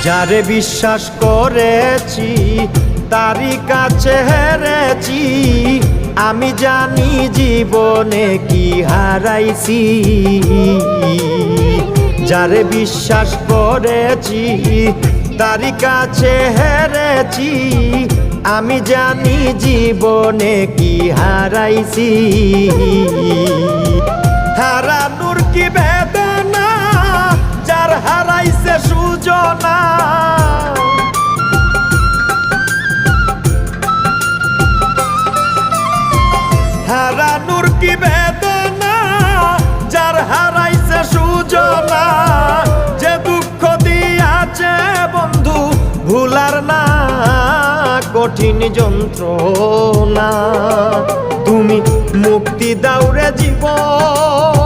যারে বিশ্বাস করেছি তারই কাছে হেরেছি, আমি জানি জীবনে কি হারাইছি। যারে বিশ্বাস করেছি তারই কাছে হেরেছি, আমি জানি জীবনে কি হারাইছি। হারানোর কি বেদনা যার হারাইছে সুজনা, হারানোর কি বেদনা যার হারাইছে সুজনা। যে দুঃখ দিয়াছে বন্ধু ভুলার না কঠিন যন্ত্রণা, তুমি মুক্তি দাও রে জীবন,